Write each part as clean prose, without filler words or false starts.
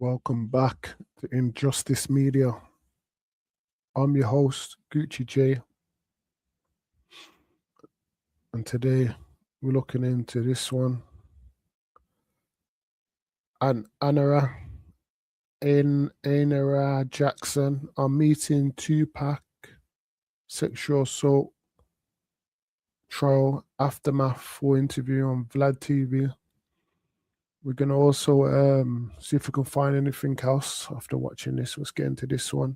Welcome back to Injustice Media. I'm your host, Gucci J. And today we're looking into this one. And Ayanna Jackson are meeting Tupac sexual assault trial aftermath for interview on Vlad TV. We're going to also see if we can find anything else after watching this. Let's get into this one.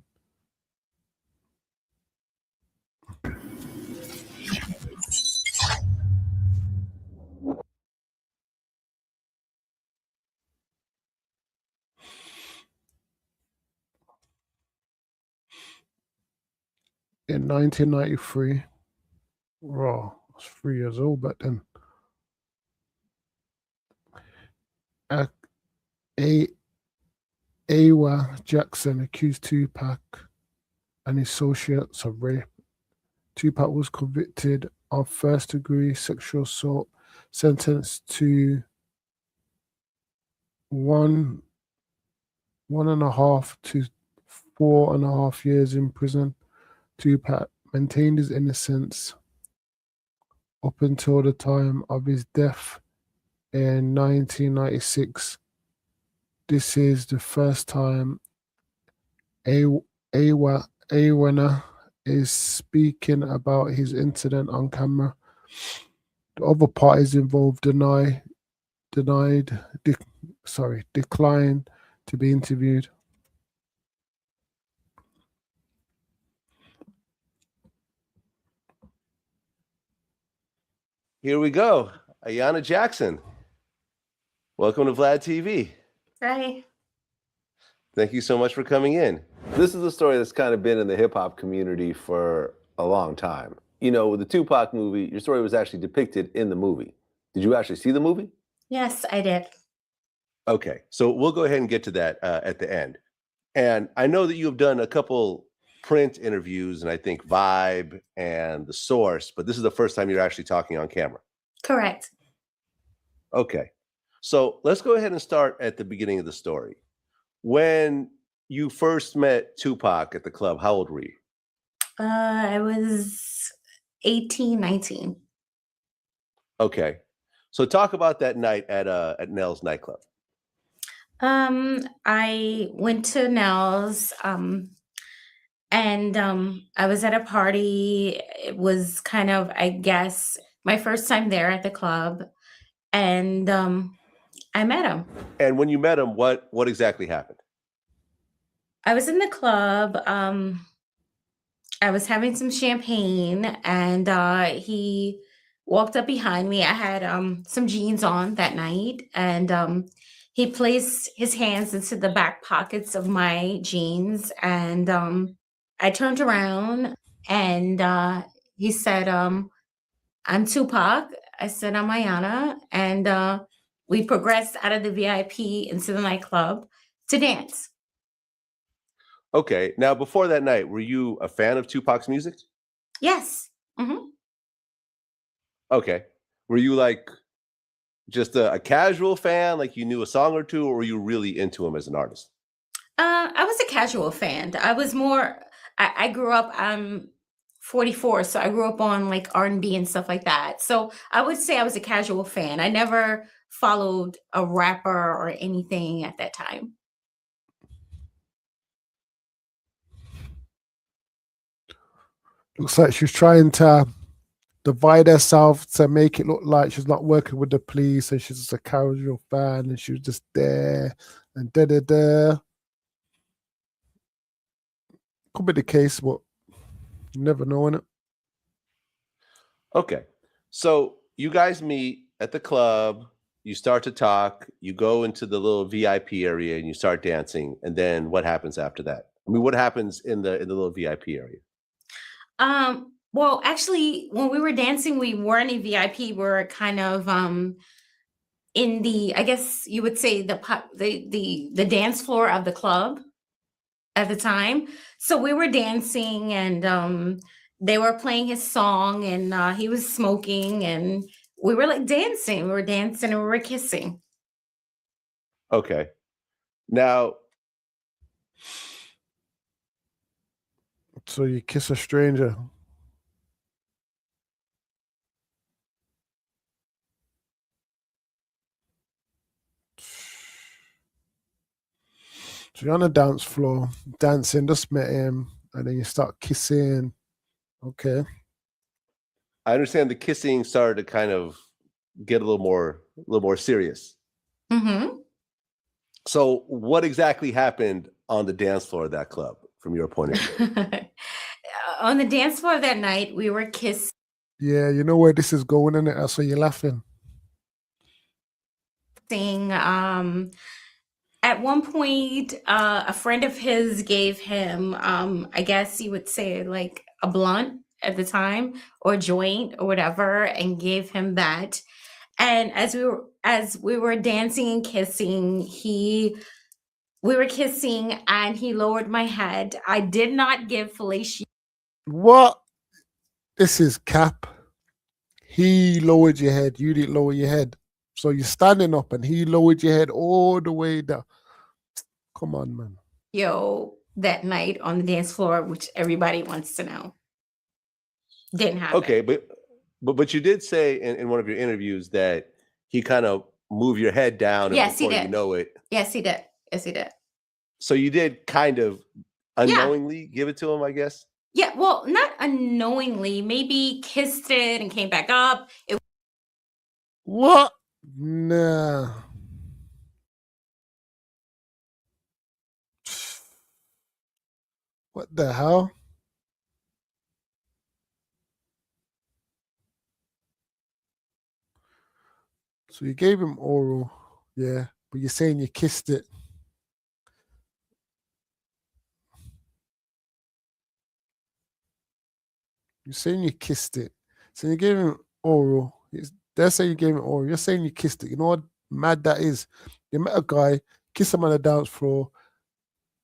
In 1993, I was 3 years old back then. Ayanna Jackson accused Tupac and his associates of rape. Tupac was convicted of first-degree sexual assault, sentenced to 1.5 to 4.5 years in prison. Tupac maintained his innocence up until the time of his death in 1996. This is the first time Ayanna is speaking about his incident on camera. The other parties involved declined to be interviewed. Here we go. Ayanna Jackson. Welcome to Vlad TV. Hi. Thank you so much for coming in. This is a story that's kind of been in the hip hop community for a long time. You know, with the Tupac movie, your story was actually depicted in the movie. Did you actually see the movie? Yes, I did. Okay, so we'll go ahead and get to that at the end. And I know that you have done a couple print interviews, and I think Vibe and The Source, but this is the first time you're actually talking on camera. Correct. Okay, so let's go ahead and start at the beginning of the story. When you first met Tupac at the club, how old were you? I was 18, 19. Okay, so talk about that night at Nell's nightclub. I went to Nell's, and I was at a party. It was kind of, I guess, my first time there at the club, and I met him. And when you met him, what exactly happened? I was in the club. I was having some champagne, and he walked up behind me. I had some jeans on that night, and he placed his hands into the back pockets of my jeans, and I turned around, and he said, "I'm Tupac." I said, "I'm Ayanna," and we progressed out of the VIP into the nightclub to dance. Okay, now before that night, were you a fan of Tupac's music? Yes. Mm-hmm. Okay, were you like just a casual fan, like you knew a song or two, or were you really into him as an artist? I was a casual fan. I was more. I grew up. I'm 44, so I grew up on like R&B and stuff like that. So I would say I was a casual fan. I never followed a rapper or anything at that time. Looks like she's trying to divide herself to make it look like she's not working with the police and she's just a casual fan and she was just there and da-da-da. Could be the case, but you never know, innit? Okay, so you guys meet at the club, you start to talk, you go into the little VIP area and you start dancing, and then what happens after that? I mean, what happens in the little VIP area? Well, actually, when we were dancing, we weren't in VIP. We were kind of in the, I guess you would say the dance floor of the club at the time. So we were dancing, and they were playing his song, and he was smoking, and we were like dancing. We were dancing and we were kissing. Okay, Now, So you kiss a stranger. So you're on the dance floor, dancing, just met him, and then you start kissing. Okay. I understand the kissing started to kind of get a little more serious. Mm-hmm. So, what exactly happened on the dance floor of that club, from your point of view? On the dance floor that night, we were kissing. Yeah, you know where this is going, and that's why you're laughing. At one point, a friend of his gave him, I guess you would say, like a blunt at the time, or joint or whatever, and gave him that. And as we were dancing and kissing, we were kissing, and he lowered my head. I did not give fellatio. What? This is cap. He lowered your head. You didn't lower your head. So you're standing up, and he lowered your head all the way down. Come on, man. That night on the dance floor, which everybody wants to know. Didn't happen. Okay, but you did say in one of your interviews that he kind of moved your head down, Yes, and he before you did. know it, Yes, he did. Yes, he did. so you did kind of unknowingly give it to him, I guess. Yeah, well, not unknowingly. Maybe kissed it and came back up. What? Nah. What the hell? So you gave him oral, yeah, but you're saying you kissed it. You're saying you kissed it. So you gave him oral. They're saying you gave him oral. You're saying you kissed it. You know what mad that is? You met a guy, kiss him on the dance floor.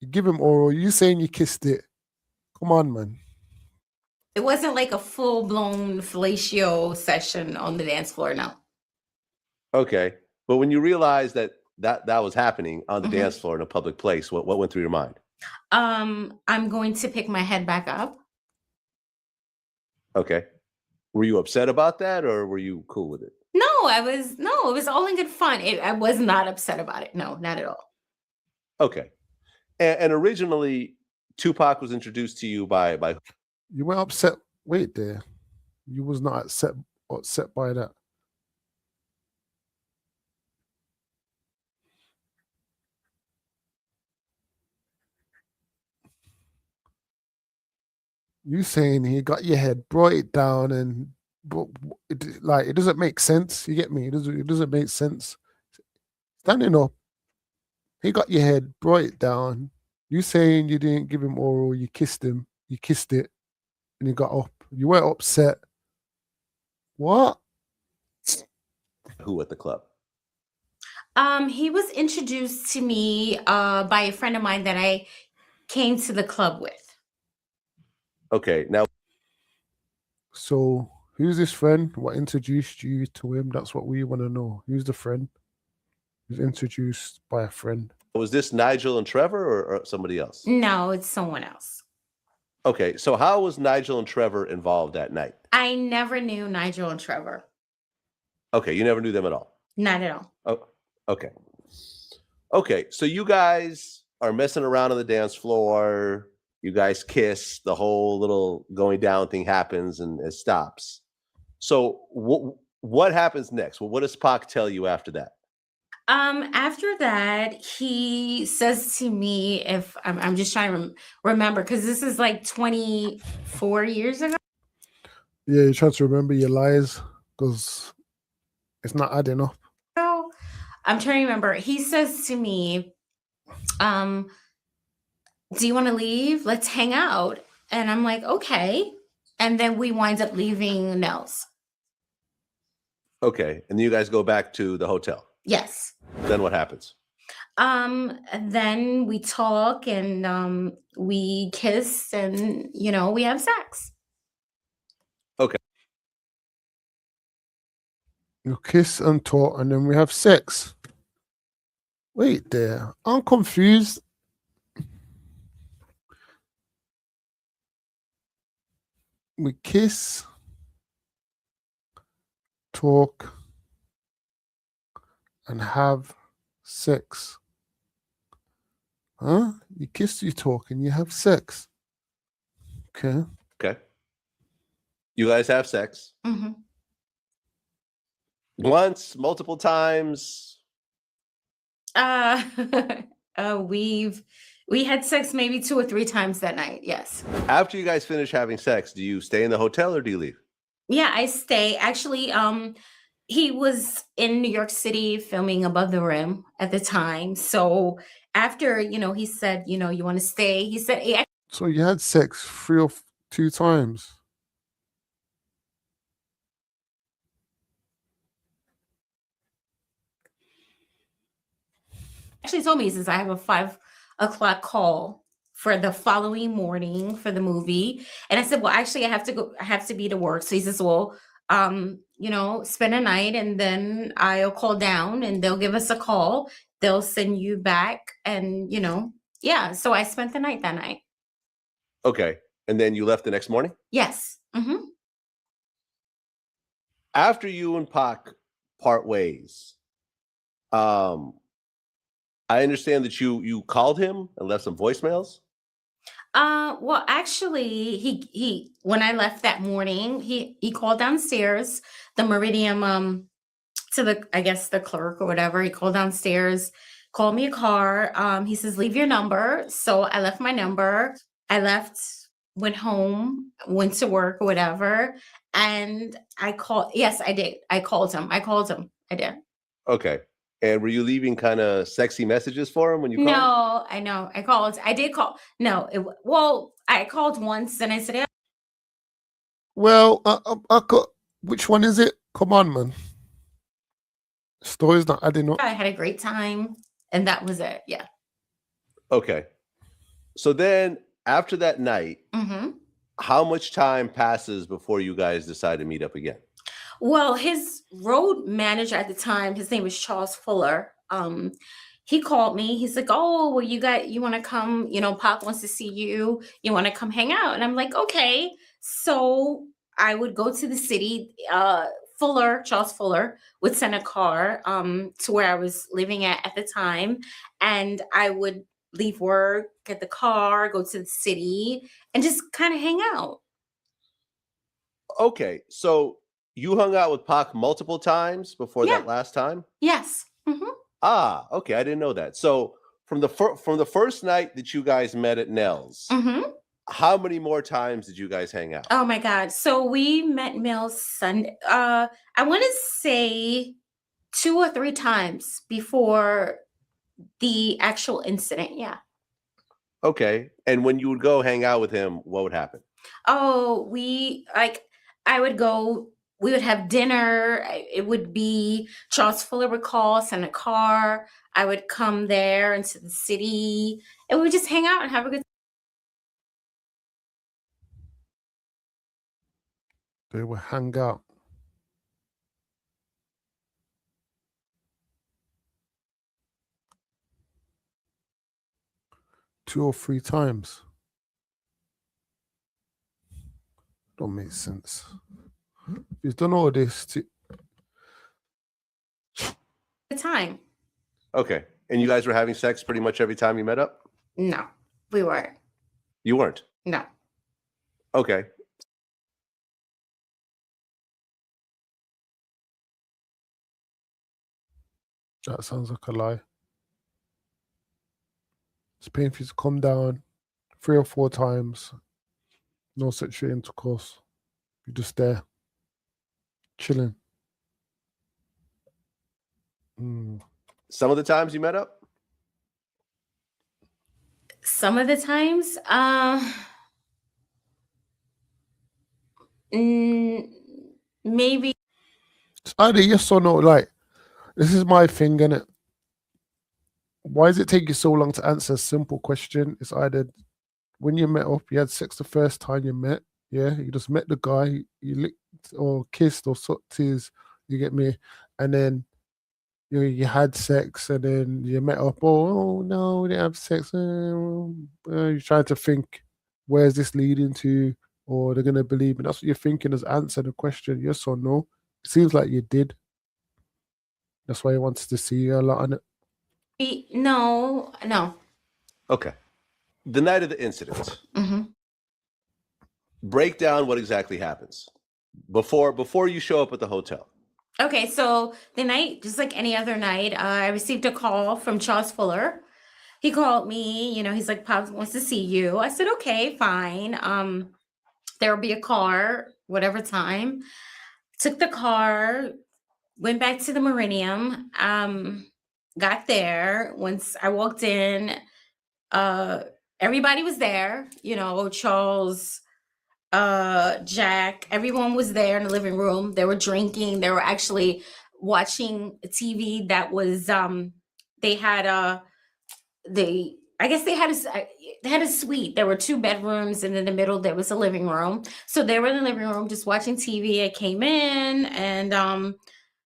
You give him oral. You saying you kissed it. Come on, man. It wasn't like a full-blown fellatio session on the dance floor, no. Okay, but when you realized that was happening on the Mhm. dance floor in a public place, what went through your mind? I'm going to pick my head back up. Okay, were you upset about that, or were you cool with it? No, it was all in good fun. I was not upset about it. No, not at all. Okay, and originally Tupac was introduced to you by You weren't upset. Wait there. You was not upset by that. You saying he got your head, brought it down, and it doesn't make sense. You get me? It doesn't make sense. Standing up, he got your head, brought it down. You saying you didn't give him oral, you kissed him, you kissed it, and he got up. You weren't upset. What? who at the club? He was introduced to me by a friend of mine that I came to the club with. Okay, now So who's this friend? What introduced you to him? That's what we want to know. Who's the friend? Who's introduced by a friend? was this Nigel and Trevor or somebody else? No, it's someone else. Okay, so how was Nigel and Trevor involved that night? I never knew Nigel and Trevor. Okay, you never knew them at all. Not at all. Oh, okay. Okay, so you guys are messing around on the dance floor. You guys kiss. The whole little going down thing happens and it stops. So what happens next? Well, what does Pac tell you after that? After that, he says to me, if I'm just trying to remember, because this is like 24 years ago. Yeah, you try to remember your lies because it's not adding up. I'm trying to remember. He says to me, do you want to leave? Let's hang out. And I'm like, okay. And then we wind up leaving Nels. Okay, and then you guys go back to the hotel. Yes. Then what happens? Then we talk and we kiss and, we have sex. Okay. You kiss and talk, and then we have sex. Wait there. I'm confused. We kiss, talk, and have sex. Huh? You kiss, you talk, and you have sex. Okay. Okay. You guys have sex Hmm. once, multiple times. Uh, we had sex maybe 2 or 3 times that night. Yes. After you guys finish having sex, do you stay in the hotel or do you leave? Yeah, I stay. Actually, he was in New York City filming Above the Rim at the time. So after, he said, you want to stay, he said, he So you had sex 3 or 2 times. actually told me, he says, I have a 5 o'clock call for the following morning for the movie. And I said, well, actually, I have to be to work. So he says, well, spend a night and then I'll call down and they'll give us a call. They'll send you back. And, yeah. So I spent the night that night. Okay. And then you left the next morning? Yes. Hmm. After you and Pac part ways, I understand that you called him and left some voicemails. Well, actually, he when I left that morning, he called downstairs, the Meridian, to I guess the clerk or whatever. He called downstairs, called me a car. He says, leave your number. So I left my number. I left, went home, went to work or whatever. And I called. Yes, I did. I called him. I did. Okay. And were you leaving kind of sexy messages for him when you called? No, I know. I called. I did call. No, well, I called once and I said, yeah. Well, I got. Which one is it? Come on, man. Story's not adding up. I had a great time, and that was it. Yeah. Okay. So then after that night, Hmm. how much time passes before you guys decide to meet up again? Well, his road manager at the time, his name was Charles Fuller. He called me. He's like, "Oh, well, you want to come? Pop wants to see you. You want to come hang out?" And I'm like, "Okay." So I would go to the city. Charles Fuller, would send a car to where I was living at the time, and I would leave work, get the car, go to the city, and just kind of hang out. Okay. So you hung out with Pac multiple times before Yeah. that last time? Yes. Hmm. Ah, okay. I didn't know that. So from the first night that you guys met at Nell's, Hmm. how many more times did you guys hang out? Oh my God. So we met Mills Sunday. I want to say 2 or 3 times before the actual incident. Yeah. Okay. And when you would go hang out with him, what would happen? Oh, I would go, we would have dinner. It would be Charles Fuller would call us in a car. I would come there into the city and we would just hang out and have a good They will hang out. Two or three times. Don't make sense. You've done all this time. Okay. And you guys were having sex pretty much every time you met up? No, we weren't. You weren't? No. Okay. That sounds like a lie. It's paying for you to come down 3 or 4 times. No sexual intercourse. You're just there. Chilling. Some of the times you met up? Some of the times, maybe. It's either yes or no. Like, this is my thing, innit? Why does it take you so long to answer a simple question? It's either when you met up, you had sex the first time you met, yeah, you just met the guy, you licked or kissed or sucked his, you get me, and then you had sex and then you met up. Oh no, we didn't have sex. You're trying to think, where's this leading to? Or they're gonna believe me. That's what you're thinking. Is answer the question, yes or no. It seems like you did. That's why he wants to see you a lot on it. No. Okay. The night of the incident. hmm Break down what exactly happens before you show up at the hotel. Okay, so the night, just like any other night, I received a call from Charles Fuller. He called me, he's like, Pops wants to see you. I said, okay, fine. There'll be a car, whatever time. Took the car, went back to the Meridian, got there. Once I walked in, everybody was there, Charles, Jack, everyone was there in the living room. They were drinking. They were actually watching TV that was, they had I guess they had a suite. There were 2 bedrooms, and in the middle there was a living room. So they were in the living room just watching TV. I came in, and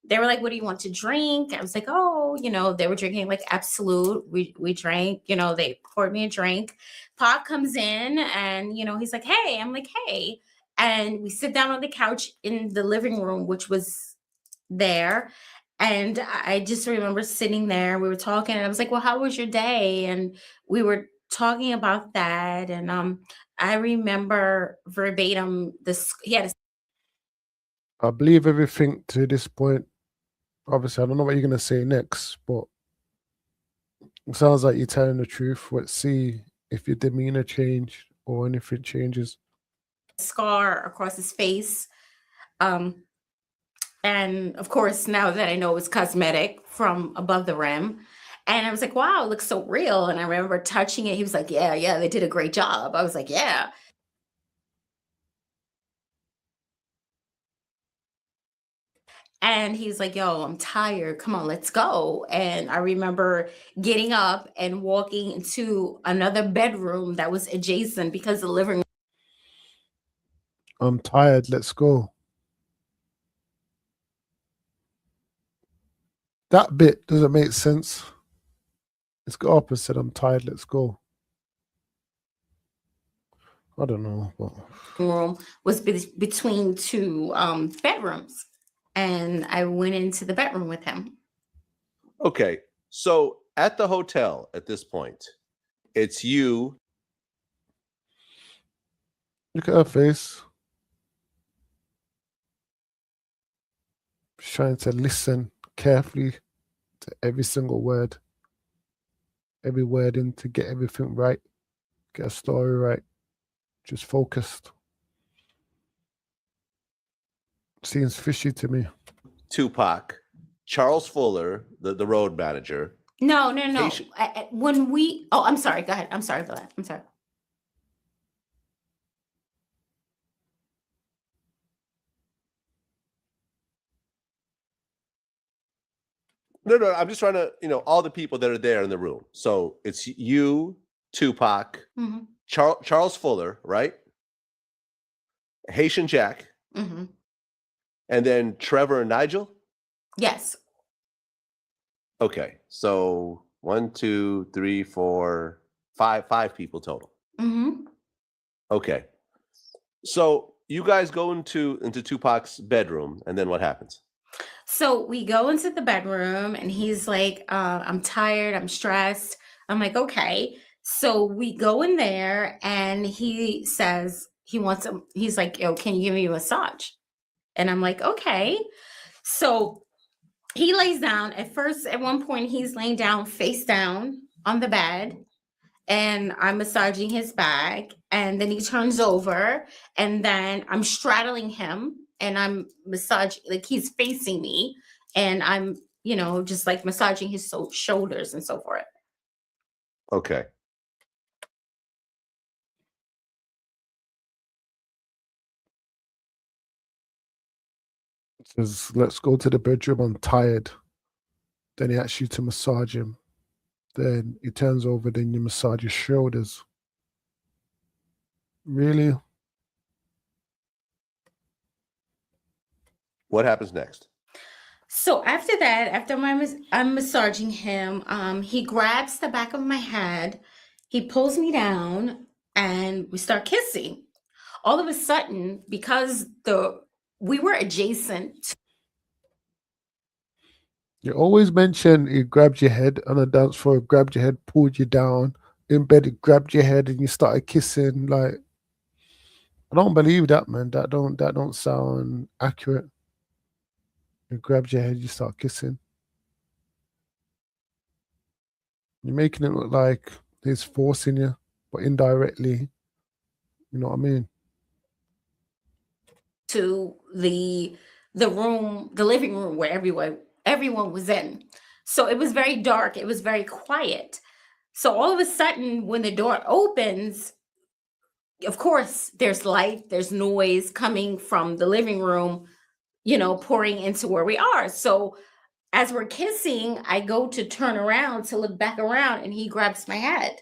they were like, "What do you want to drink?" I was like, "Oh, they were drinking like Absolute. We drank. They poured me a drink." Pop comes in, and he's like, "Hey." I'm like, "Hey," and we sit down on the couch in the living room, which was there. And I just remember sitting there, we were talking, and I was like, "Well, how was your day?" And we were talking about that. And I remember verbatim this. He had a I believe everything to this point. Obviously, I don't know what you're gonna say next, but it sounds like you're telling the truth. Let's see if your demeanor changed or anything changes. scar across his face. Um, and of course, now that I know it's cosmetic from above the rim. And I was like, "Wow, it looks so real." And I remember touching it. He was like, "Yeah, they did a great job." I was like, "Yeah." And he's like, "Yo, I'm tired. Come on, let's go." And I remember getting up and walking into another bedroom that was adjacent because the living I'm tired. Let's go. That bit doesn't make sense. It's got opposite. I'm tired. Let's go. I don't know. But room was between 2 bedrooms. And I went into the bedroom with him. Okay. So at the hotel at this point, it's you. look at her face. She's trying to listen carefully to every single word, every word in to get everything right, get a story right. Just focused. Seems fishy to me. Tupac, Charles Fuller, the road manager. No. Haitian- When I'm sorry. Go ahead. I'm sorry for that. I'm sorry. No, I'm just trying to, all the people that are there in the room. So it's you, Tupac, hmm Charles Fuller, right? Haitian Jack, hmm and then Trevor and Nigel. Yes. Okay, so 1, 2, 3, 4, 5 people total. hmm Okay, so you guys go into Tupac's bedroom, and then what happens? So we go into the bedroom, and he's like, "I'm tired. I'm stressed." I'm like, "Okay." So we go in there, and he says he's like, "Yo, can you give me a massage?" And I'm like, "Okay." So he lays down. At one point, he's laying down face down on the bed, and I'm massaging his back. And then he turns over, and then I'm straddling him, and I'm massaging, like he's facing me, and I'm, just like massaging his shoulders and so forth. Okay. It says, let's go to the bedroom. I'm tired. Then he asks you to massage him. Then he turns over, then you massage his shoulders. Really? What happens next? So after that, I'm massaging him, he grabs the back of my head, he pulls me down, and we start kissing. All of a sudden, because we were adjacent. You always mention he grabbed your head on a dance floor, grabbed your head, pulled you down. In bed, he grabbed your head and you started kissing. Like, I don't believe that, man. That don't sound accurate. You grabbed your head, you start kissing. You're making it look like he's forcing you, but indirectly. You know what I mean? To the room, the living room where everyone was in. So it was very dark, it was very quiet. So all of a sudden, when the door opens, of course, there's light, there's noise coming from the living room, pouring into where we are. So as we're kissing, I go to turn around to look back around, and he grabs my head.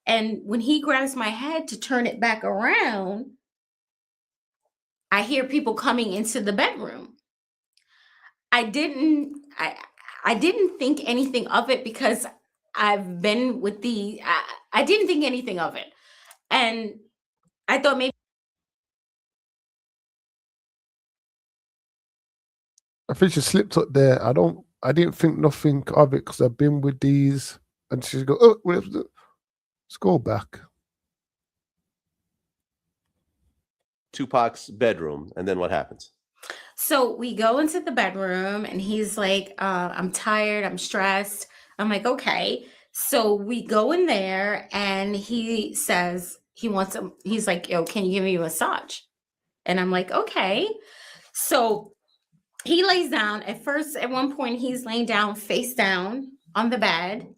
And when he grabs my head to turn it back around, I hear people coming into the bedroom. I didn't think anything of it because I've been with I didn't think anything of it. And I thought maybe I think she slipped up there. I didn't think nothing of it because I've been with these. And she's go, oh, let's go back. Tupac's bedroom, and then what happens? So we go into the bedroom, and he's like, I'm tired, I'm stressed. I'm like, okay. So we go in there, and he says he's like, yo, can you give me a massage? And I'm like, okay. So he lays down. At one point, he's laying down face down on the bed,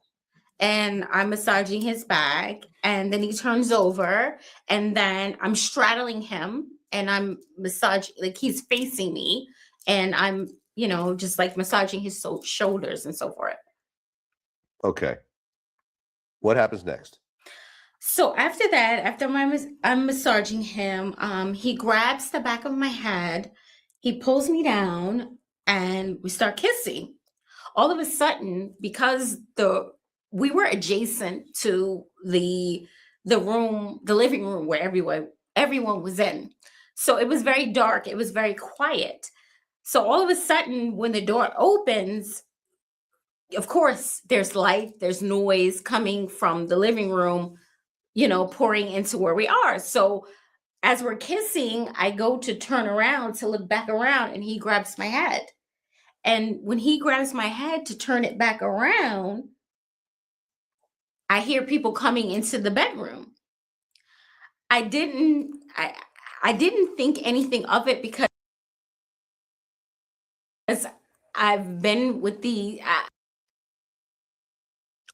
and I'm massaging his back. And then he turns over, and then I'm straddling him, and I'm massaging, like he's facing me, and I'm, just like massaging his shoulders and so forth. Okay. What happens next? So after that, I'm massaging him, he grabs the back of my head, he pulls me down, and we start kissing. All of a sudden, because we were adjacent to the living room where everyone was in. So it was very dark, it was very quiet. So all of a sudden, when the door opens, of course, there's light, there's noise coming from the living room, pouring into where we are. So as we're kissing, I go to turn around to look back around, and he grabs my head. And when he grabs my head to turn it back around, I hear people coming into the bedroom. I didn't think anything of it because I've been with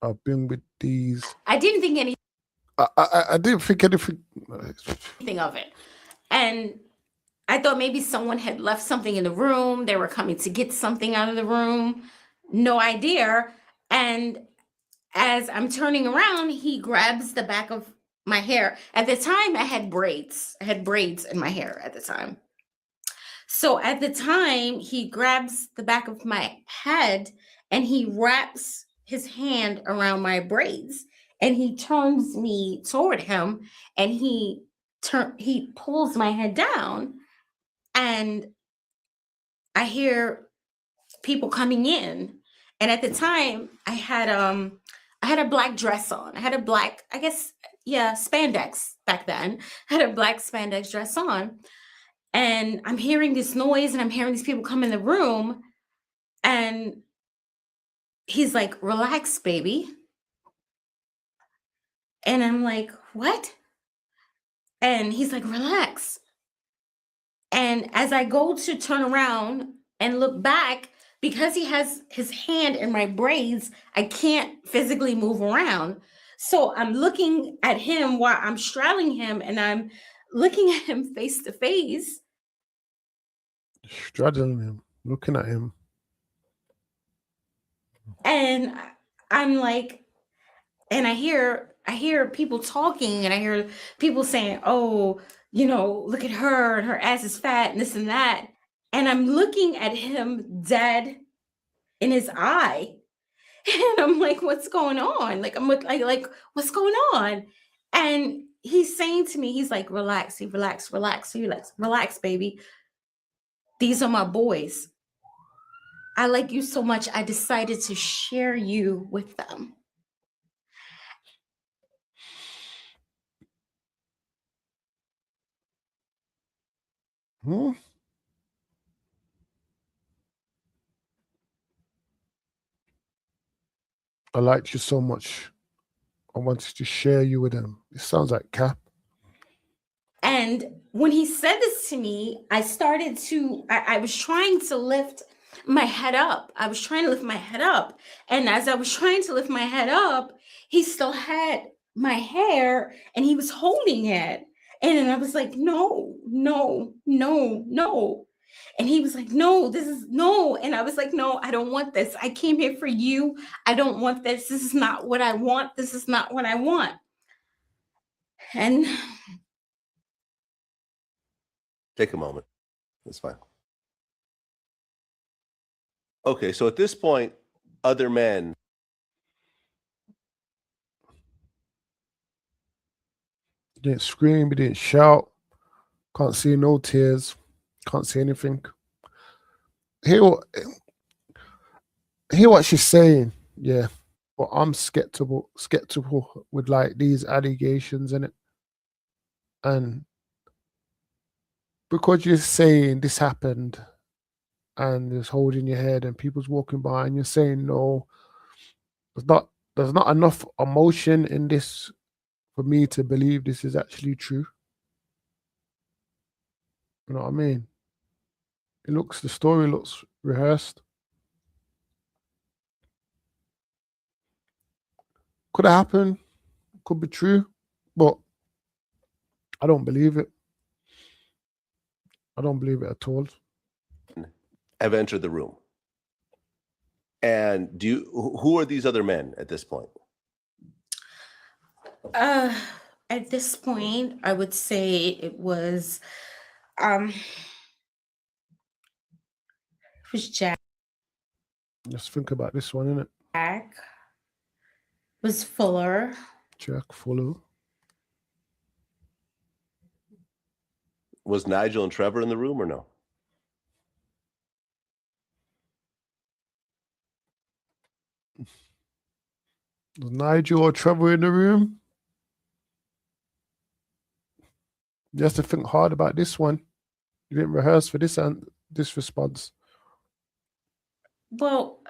I've been with these. I didn't think I didn't think anything of it. And I thought maybe someone had left something in the room. They were coming to get something out of the room. No idea. And as I'm turning around, he grabs the back of my hair. At the time, I had braids. I had braids in my hair at the time. So at the time, he grabs the back of my head, and he wraps his hand around my braids, and he turns me toward him, and he pulls my head down, and I hear people coming in. And at the time, I had a black dress on. I had a black, I guess, spandex back then. I had a black spandex dress on. And I'm hearing this noise, and I'm hearing these people come in the room. And he's like, relax, baby. And I'm like, what? And he's like, relax. And as I go to turn around and look back, because he has his hand in my braids, I can't physically move around. So I'm looking at him while I'm straddling him, and I'm looking at him face to face. straddling him, looking at him. And I'm like, and I hear people talking, and I hear people saying, oh, look at her, and her ass is fat, and this and that. And I'm looking at him dead in his eye. And I'm like, what's going on? Like, I'm like, what's going on? And he's saying to me, he's like, relax, relax, baby. These are my boys. I like you so much, I decided to share you with them. Hmm? I liked you so much. I wanted to share you with them. It sounds like Cap. And when he said this to me, I was trying to lift my head up. I was trying to lift my head up. And as I was trying to lift my head up, he still had my hair and he was holding it. And then I was like, no. And he was like, no, this is no. And I was like, no, I don't want this. I came here for you. I don't want this. This is not what I want. This is not what I want. And Take a moment. That's fine. Okay, so at this point, other men. You didn't scream, you didn't shout. Can't see no tears. Can't see anything. Hear what she's saying, yeah. But I'm skeptical with like these allegations in it. And because you're saying this happened and it's holding your head and people's walking by and you're saying no, there's not enough emotion in this for me to believe this is actually true. You know what I mean? The story looks rehearsed. Could have happened, could be true, but I don't believe it. I don't believe it at all. Have entered the room. And who are these other men at this point? At this point, I would say it was Jack. Let's think about this one, innit? Jack was Fuller. Jack Fuller. Was Nigel and Trevor in the room or no? Was Nigel or Trevor in the room? You have to think hard about this one. You didn't rehearse for this response. Well,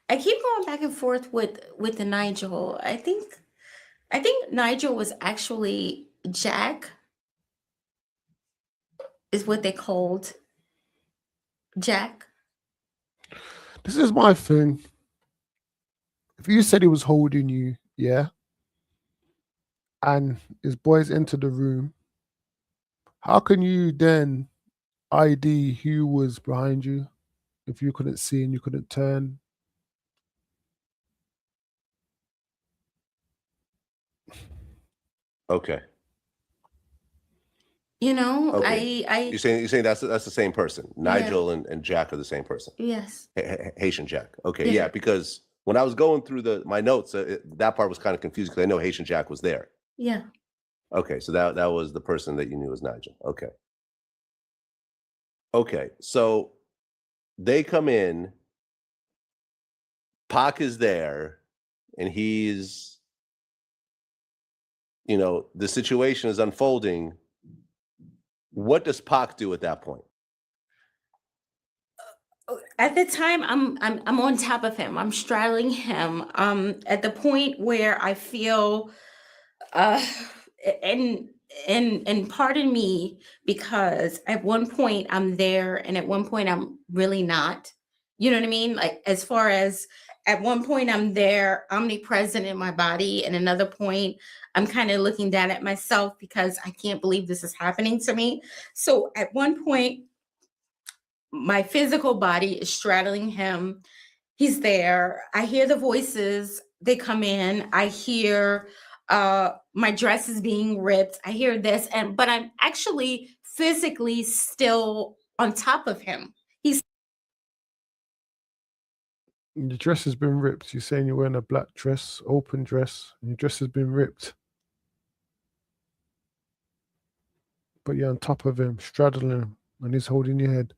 I keep going back and forth with the Nigel. I think Nigel was actually Jack, is what they called Jack. This is my thing. If you said he was holding you, yeah, and his boys entered the room, how can you then ID who was behind you if you couldn't see and you couldn't turn? Okay. You know, Okay. You're saying that's the same person. Nigel and Jack are the same person. Yes. Haitian Jack. Okay, yeah, because when I was going through my notes, that part was kind of confusing because I know Haitian Jack was there. Yeah. Okay, so that was the person that you knew was Nigel. Okay. Okay, so they come in, Pac is there, and he's, the situation is unfolding. What does Pac do at that point? At the time, I'm on top of him. I'm straddling him. At the point where I feel, and pardon me, because at one point I'm there, and at one point I'm really not. You know what I mean? Like, as far as at one point I'm there, omnipresent in my body, and another point I'm kind of looking down at myself because I can't believe this is happening to me. So at one point, my physical body is straddling him. He's there. I hear the voices. They come in. I hear my dress is being ripped. I hear this, but I'm actually physically still on top of him. He's Your dress has been ripped. You're saying you're wearing a black dress, open dress, and your dress has been ripped. But you're on top of him, straddling him, and he's holding your head.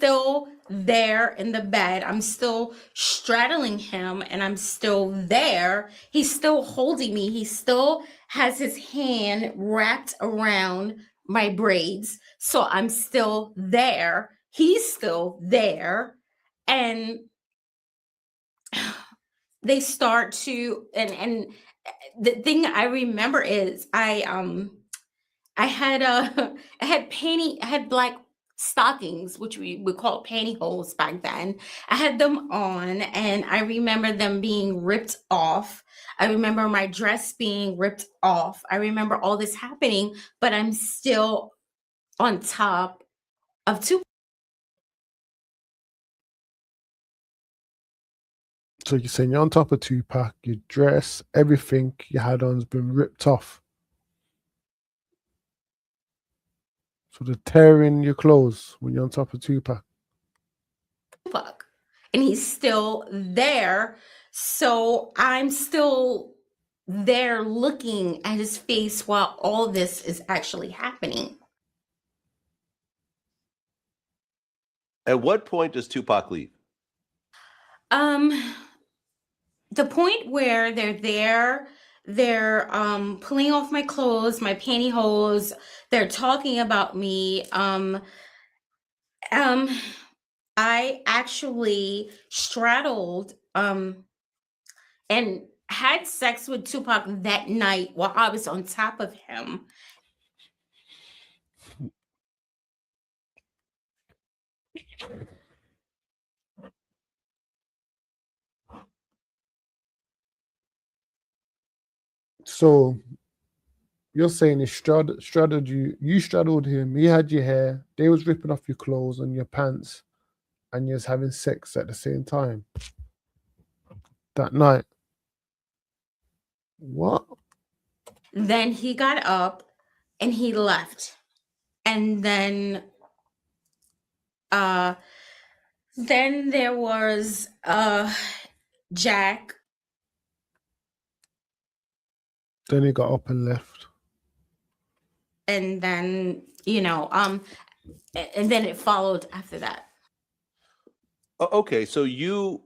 still there in the bed. I'm still straddling him and I'm still there. He's still holding me. He still has his hand wrapped around my braids. So I'm still there. He's still there. And they start to and the thing I remember is I had I had black stockings, which we would call pantyhose back then. I had them on, and I remember them being ripped off. I remember my dress being ripped off. I remember all this happening, but I'm still on top of two. So you're saying you're on top of Tupac, your dress, everything you had on has been ripped off. So they're tearing your clothes when you're on top of Tupac. And he's still there. So I'm still there looking at his face while all this is actually happening. At what point does Tupac leave? The point where they're pulling off my clothes, my pantyhose, they're talking about me. I actually straddled and had sex with Tupac that night while I was on top of him. So you're saying he straddled you, you straddled him, he had your hair, they was ripping off your clothes and your pants, and you was having sex at the same time that night. What? Then he got up and he left. And then there was Jack. Then he got up and left. And then, and then it followed after that. Okay, so you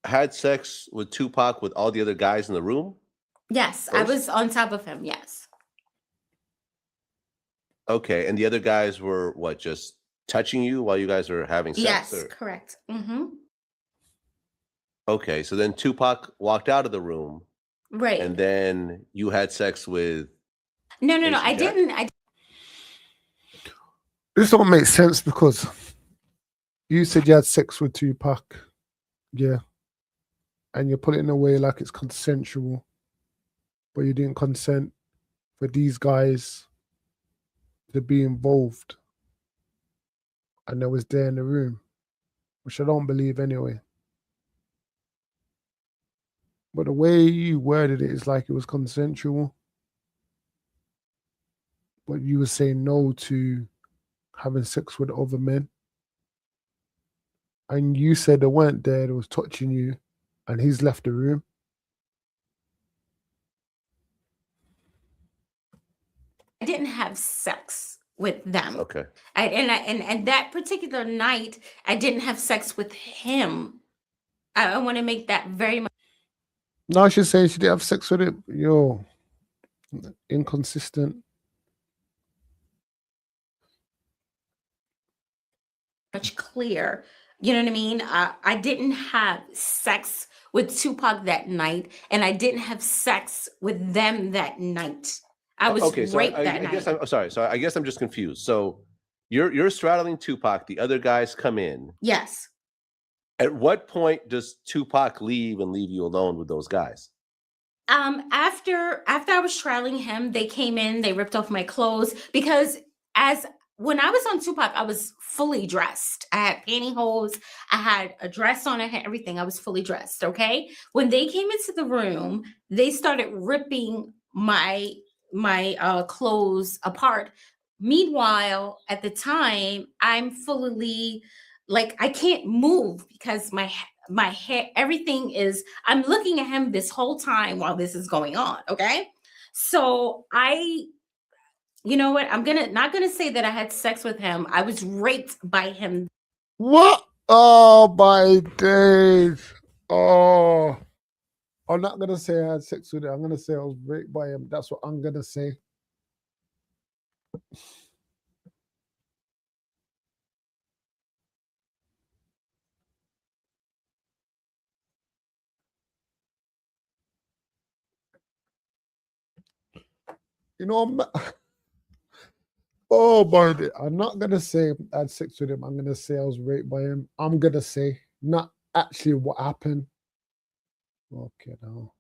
had sex with Tupac with all the other guys in the room? Yes, first? I was on top of him, yes. Okay, and the other guys were what, just touching you while you guys are having sex? Yes, or? correct. Mm-hmm. Okay, so then Tupac walked out of the room. Right. And then you had sex with... No, I Jack? didn't. This don't make sense because you said you had sex with Tupac. Yeah. And you put it in a way like it's consensual, but you didn't consent for these guys to be involved. And they was there in the room, which I don't believe anyway. But the way you worded it is like it was consensual. But you were saying no to having sex with other men. And you said they weren't there, they was touching you, and he's left the room. I didn't have sex with them. Okay. And that particular night, I didn't have sex with him. I want to make that very much. No, she's saying she didn't have sex with him. Yo, inconsistent. Much clear. You know what I mean? I didn't have sex with Tupac that night, and I didn't have sex with them that night. I was raped that night. Guess I'm sorry. So I guess I'm just confused. So you're straddling Tupac. The other guys come in. Yes. At what point does Tupac leave and leave you alone with those guys? After I was straddling him, they came in. They ripped off my clothes because as when I was on Tupac, I was fully dressed. I had pantyhose, I had a dress on, I had everything. I was fully dressed. Okay. When they came into the room, they started ripping my clothes apart. Meanwhile, at the time, I'm fully like I can't move because my hair, everything is. I'm looking at him this whole time while this is going on. Okay, so you know what? I'm not gonna say that I had sex with him. I was raped by him. What? Oh my days. Oh, I'm not gonna say I had sex with him. I'm gonna say I was raped by him. That's what I'm gonna say. You know, oh my day. I'm not gonna say I had sex with him. I'm gonna say I was raped by him. I'm gonna say not actually what happened. Okay, now.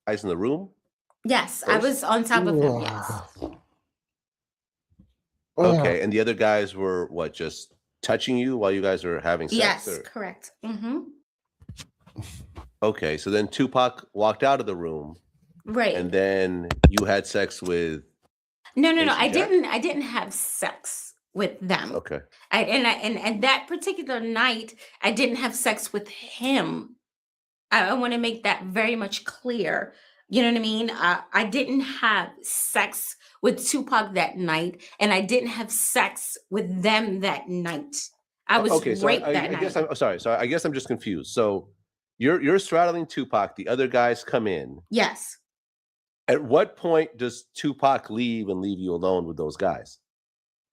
Guys in the room? Yes, I was on top of him. Yes. Okay. And the other guys were what, just touching you while you guys were having sex? Yes, Or? correct. Okay. So then Tupac walked out of the room. Right. And then you had sex with No. Haitian I Jack? didn't have sex with them. Okay. And that particular night, I didn't have sex with him. I want to make that very much clear. You know what I mean? I didn't have sex with Tupac that night, and I didn't have sex with them that night. I was Okay. So raped that I night. guess I'm sorry. So I guess I'm just confused. So you're straddling Tupac. The other guys come in. Yes. At what point does Tupac leave and leave you alone with those guys?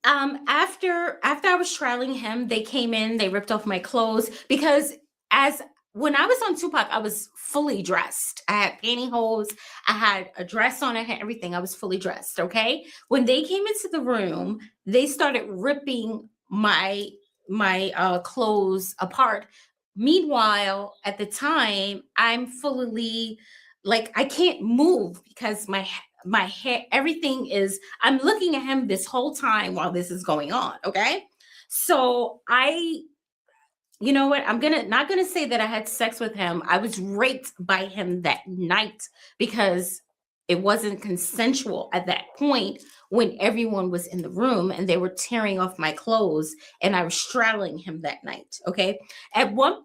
After I was trailing him, they came in, they ripped off my clothes because as when I was on Tupac, I was fully dressed. I had pantyhose, I had a dress on, I had everything. I was fully dressed. Okay. When they came into the room, they started ripping my clothes apart. Meanwhile, at the time, I'm fully like I can't move because my hair, everything is. I'm looking at him this whole time while this is going on. Okay, so you know what? I'm not gonna say that I had sex with him. I was raped by him that night because it wasn't consensual at that point when everyone was in the room and they were tearing off my clothes and I was straddling him that night. Okay. At one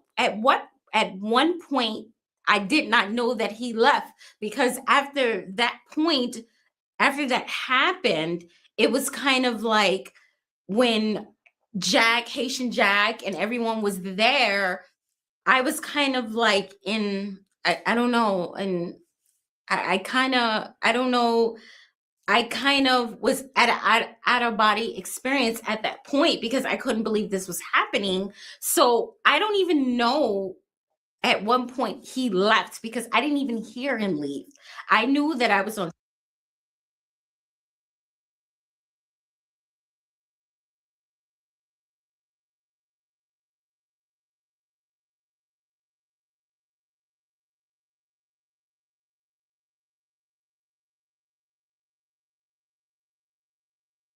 point I did not know that he left because after that happened, it was kind of like when Haitian Jack, and everyone was there, I was kind of like I don't know, and I kind of, I don't know, I kind of was at a out of body experience at that point because I couldn't believe this was happening. So I don't even know at one point he left because I didn't even hear him leave. I knew that I was on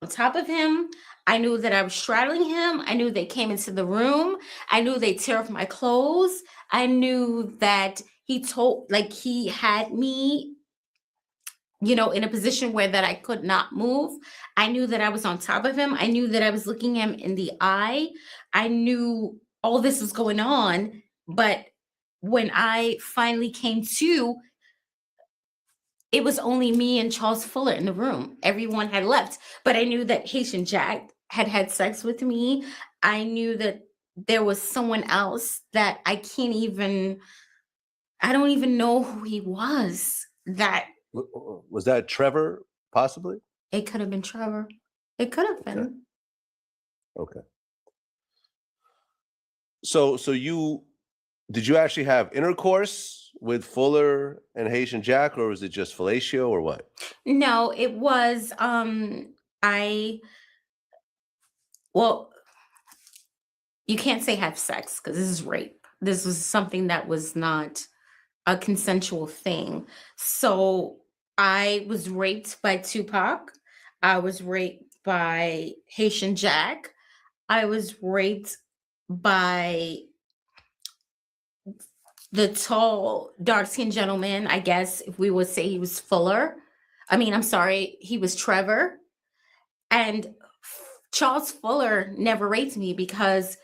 top of him. I knew that I was straddling him. I knew they came into the room. I knew they tear off my clothes. I knew that he had me, in a position where that I could not move. I knew that I was on top of him. I knew that I was looking him in the eye. I knew all this was going on. But when I finally came to, it was only me and Charles Fuller in the room. Everyone had left, but I knew that Haitian Jack had sex with me. I knew that there was someone else that I don't even know who he was. That Was that Trevor, possibly? it could have been Trevor. It could have been. Okay. So did you actually have intercourse with Fuller and Haitian Jack, or was it just fellatio, or what? No, it was well, you can't say have sex because this is rape. This was something that was not a consensual thing. So I was raped by Tupac. I was raped by Haitian Jack. I was raped by the tall, dark skinned gentleman. I guess if we would say he was Fuller. I mean, I'm sorry, he was Trevor. And Charles Fuller never raped me because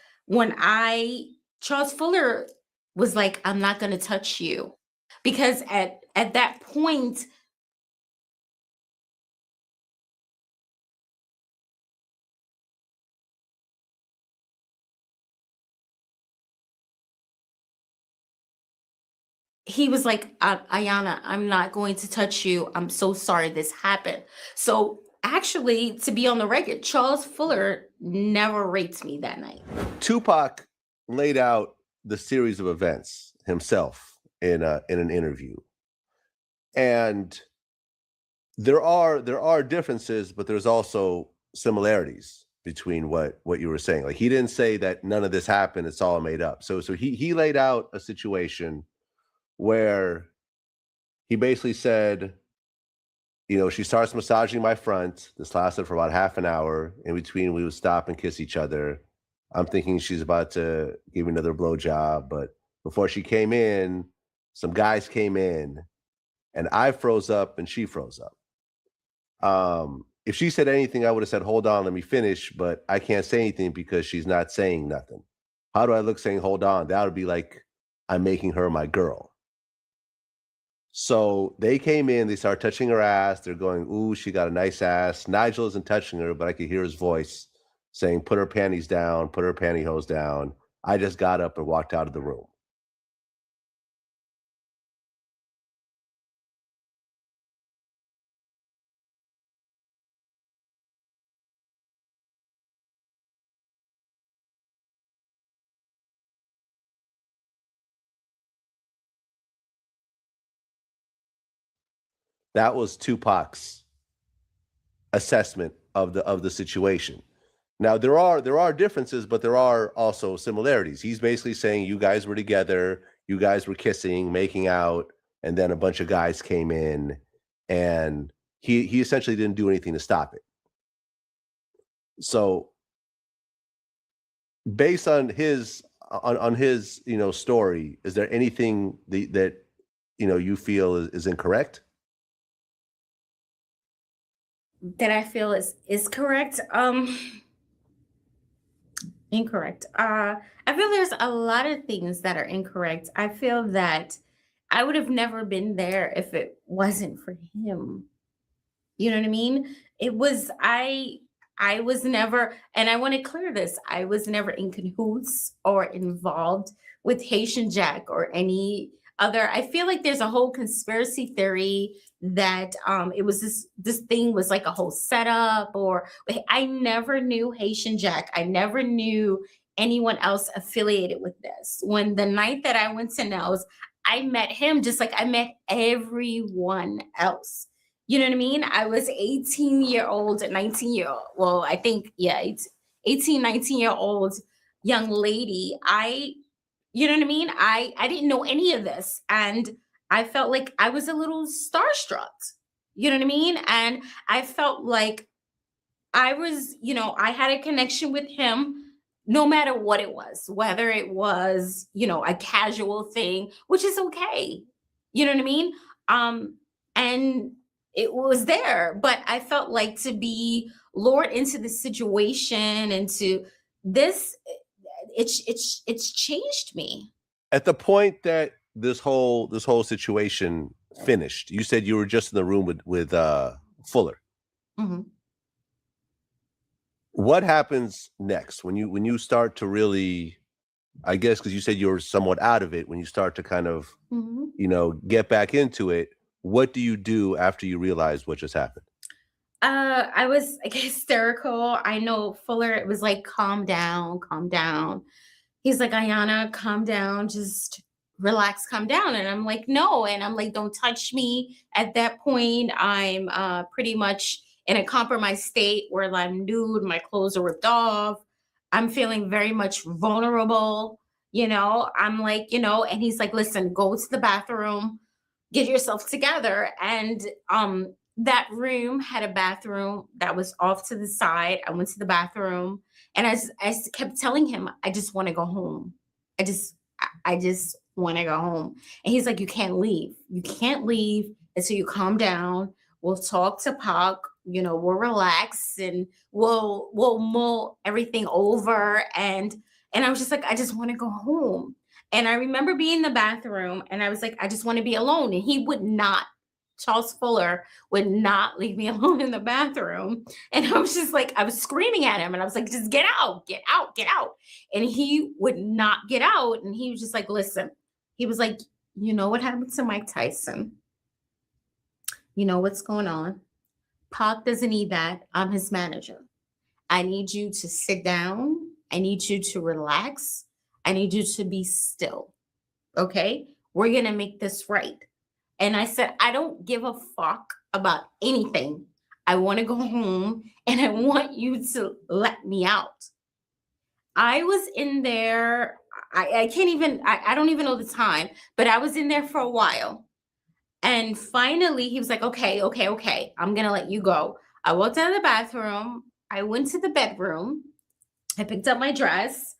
Charles Fuller was like, I'm not going to touch you. Because at that point, he was like, Ayanna, I'm not going to touch you. I'm so sorry this happened. So actually, to be on the record, Charles Fuller never raped me that night. Tupac laid out the series of events himself in an interview, and there are differences, but there's also similarities between what you were saying. Like, he didn't say that none of this happened, it's all made up. So he laid out a situation where he basically said, she starts massaging my front. This lasted for about half an hour. In between, we would stop and kiss each other. I'm thinking she's about to give me another blowjob, but before she came in, some guys came in, and I froze up and she froze up. If she said anything, I would have said, hold on, let me finish, but I can't say anything because she's not saying nothing. How do I look saying, hold on? That would be like I'm making her my girl. So they came in, they started touching her ass. They're going, ooh, she got a nice ass. Nigel isn't touching her, but I could hear his voice saying, put her panties down, put her pantyhose down. I just got up and walked out of the room. That was Tupac's assessment of the situation. Now there are differences, but there are also similarities. He's basically saying you guys were together, you guys were kissing, making out, and then a bunch of guys came in, and he essentially didn't do anything to stop it. So based on his story, is there anything that you feel is incorrect? That I feel is correct. Incorrect. I feel there's a lot of things that are incorrect. I feel that I would have never been there if it wasn't for him. You know what I mean? I was never, and I want to clear this, I was never in cahoots or involved with Haitian Jack or any other. I feel like there's a whole conspiracy theory that it was this thing was like a whole setup, or I never knew Haitian Jack. I never knew anyone else affiliated with this. When the night that I went to Nels, I met him just like I met everyone else. You know what I mean? I was 18-year-old, 19-year-old. Well, I think, yeah, it's 18, 19-year-old young lady. You know what I mean? I didn't know any of this. And I felt like I was a little starstruck. You know what I mean? And I felt like I had a connection with him no matter what it was, whether it was, a casual thing, which is okay. You know what I mean? And it was there, but I felt like to be lured into the situation and to this, it's changed me. At the point that this whole situation finished, you said you were just in the room with Fuller. Mm-hmm. What happens next when you start to really, I guess, because you said you were somewhat out of it, when you start to kind of, get back into it, what do you do after you realize what just happened? I was like hysterical. I know Fuller, it was like, calm down, calm down. He's like, Ayanna, calm down, just relax, calm down. And I'm like, no. And I'm like, don't touch me. At that point, I'm pretty much in a compromised state where I'm nude, my clothes are ripped off. I'm feeling very much vulnerable. I'm like, and he's like, listen, go to the bathroom. get yourself together. And that room had a bathroom that was off to the side. I went to the bathroom, and I kept telling him, I just want to go home. I just want to go home. And he's like, you can't leave. You can't leave until you calm down. We'll talk to Pac, we'll relax, and we'll mull everything over. And I was just like, I just want to go home. And I remember being in the bathroom, and I was like, I just want to be alone. And he would not, Charles Fuller would not leave me alone in the bathroom. And I was just like, I was screaming at him, and I was like, just get out, get out, get out. And he would not get out. And he was just like, listen, he was like, you know what happened to Mike Tyson? You know what's going on? Pac doesn't need that. I'm his manager. I need you to sit down. I need you to relax. I need you to be still. Okay? We're going to make this right. And I said, I don't give a fuck about anything. I want to go home, and I want you to let me out. I was in there. I can't even, I don't even know the time, but I was in there for a while. And finally, he was like, okay, I'm going to let you go. I walked out of the bathroom. I went to the bedroom. I picked up my dress.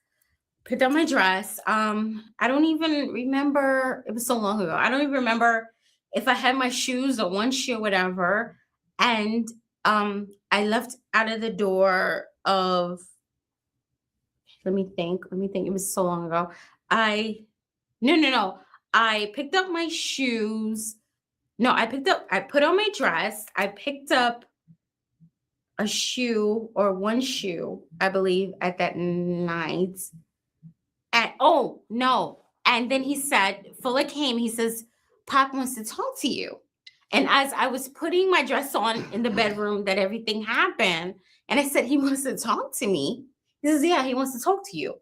I don't even remember. It was so long ago. I don't even remember if I had my shoes or one shoe or whatever. And I left out of the door of, let me think. It was so long ago. No. I picked up my shoes. No, I put on my dress. I picked up a shoe or one shoe, I believe, at that night. And then he said, Fuller came, he says, Pac wants to talk to you. And as I was putting my dress on in the bedroom, that everything happened. And I said, he wants to talk to me. He says, yeah, he wants to talk to you.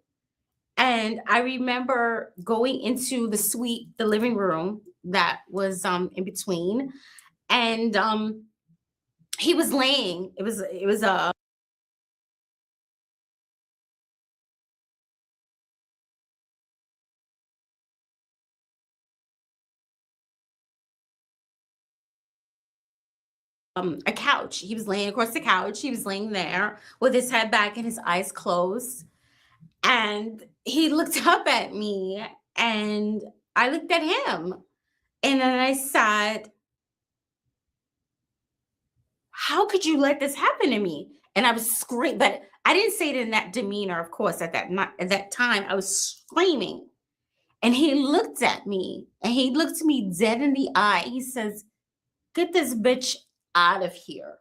And I remember going into the suite, the living room that was in between. And he was laying. It was a couch. He was laying across the couch. He was laying there with his head back and his eyes closed. And he looked up at me, and I looked at him. And then I said, how could you let this happen to me? And I was screaming, but I didn't say it in that demeanor, of course, at that time. I was screaming. And he looked at me, and he looked me dead in the eye. He says, get this bitch out of here.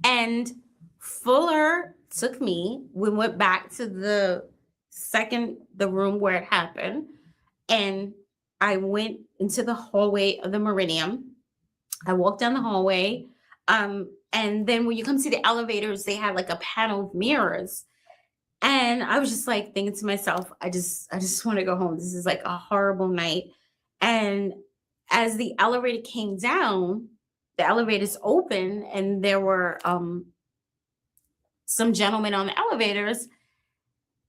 And Fuller took me. We went back to the room where it happened. And I went into the hallway of the Meridian. I walked down the hallway. And then when you come to the elevators, they have like a panel of mirrors. And I was just like thinking to myself, I just want to go home. This is like a horrible night. And as the elevator came down, the elevators opened, and there were some gentlemen on the elevators,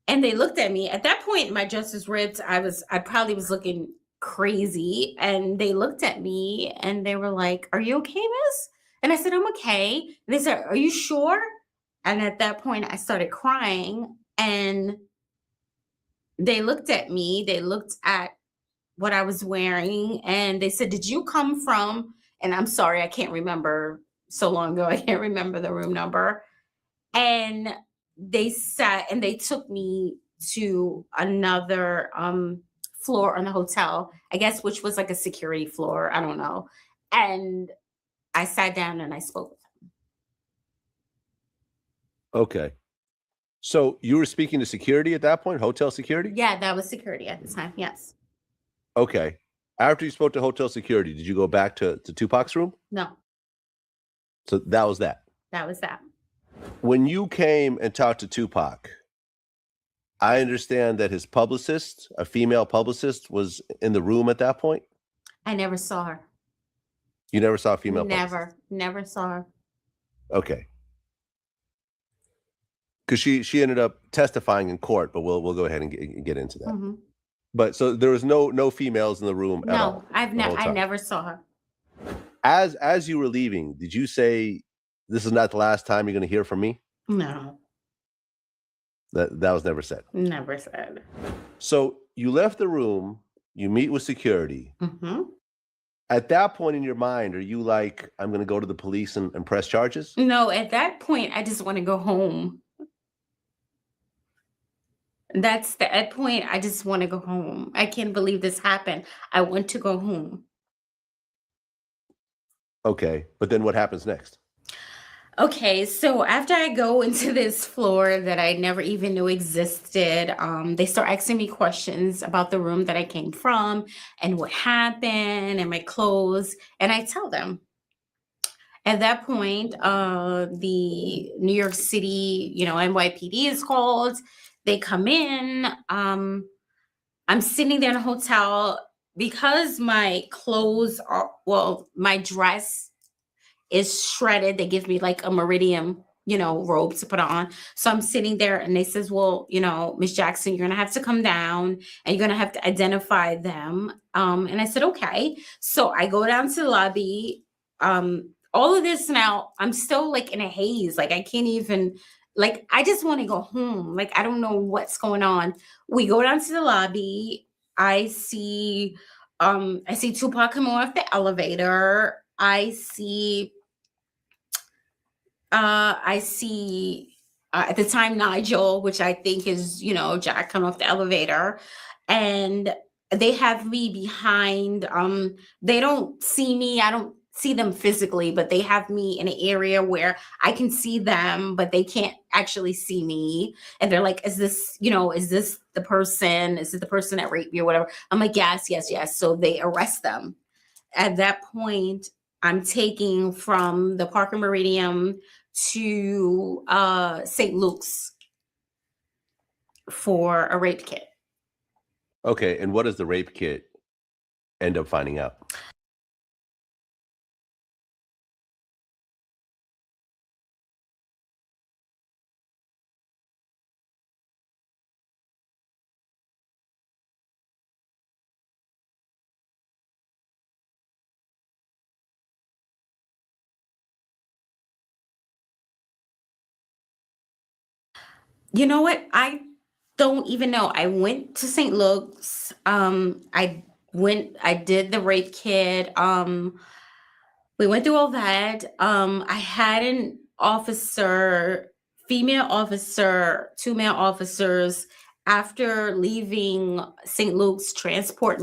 and they looked at me. At that point, my dress was ripped. I probably was looking crazy, and they looked at me, and they were like, "Are you okay, miss?" And I said, "I'm okay." And they said, "Are you sure?" And at that point, I started crying, and they looked at me, they looked at what I was wearing, and they said, "Did you come from?" And I'm sorry, I can't remember, so long ago, I can't remember the room number. And they sat and they took me to another floor on the hotel, I guess, which was like a security floor. I don't know. And I sat down and I spoke with them. Okay. So you were speaking to security at that point, hotel security? Yeah, that was security at the time. Yes. Okay. After you spoke to hotel security, did you go back to Tupac's room? No, So that was that. that was that. When you came and talked to Tupac, I understand that his publicist, a female publicist, was in the room at that point. I never saw her. You never saw a female publicist? Never saw her. Okay. Because she ended up testifying in court, but we'll go ahead and get into that. Mhm. But so there was no females in the room at all. No, I never saw her. As you were leaving, did you say, "This is not the last time you're going to hear from me"? No, That was never said. never said. So you left the room. You meet with security. Hmm. At that point in your mind, are you like, "I'm going to go to the police and press charges"? No, at that point, I just want to go home. At that point, I just want to go home. I can't believe this happened. I want to go home. Okay, but then what happens next? Okay, so after I go into this floor that I never even knew existed, they start asking me questions about the room that I came from and what happened and my clothes, and I tell them. At that point, the New York City, NYPD is called. They come in. I'm sitting there in a hotel because my clothes are, well, my dress is shredded. They give me like a meridian, robe to put on. So I'm sitting there and they says, "Well, Miss Jackson, you're gonna have to come down and you're gonna have to identify them." And I said, "Okay." So I go down to the lobby. All of this now, I'm still like in a haze. Like I can't even, like, I just want to go home. Like, I don't know what's going on. We go down to the lobby. I see Tupac coming off the elevator. I see at the time Nigel, which I think is, Jack, coming off the elevator, and they have me behind. They don't see me. I don't see them physically, but they have me in an area where I can see them, but they can't actually see me. And they're like, is this the person? Is it the person that raped you or whatever? I'm like, yes, yes, yes. So they arrest them. At that point, I'm taking from the Parker Meridian to St. Luke's for a rape kit. Okay, and what does the rape kit end up finding out? You know what? I don't even know. I went to St. Luke's. I did the rape kit. We went through all that. I had an officer, female officer, two male officers after leaving St. Luke's transport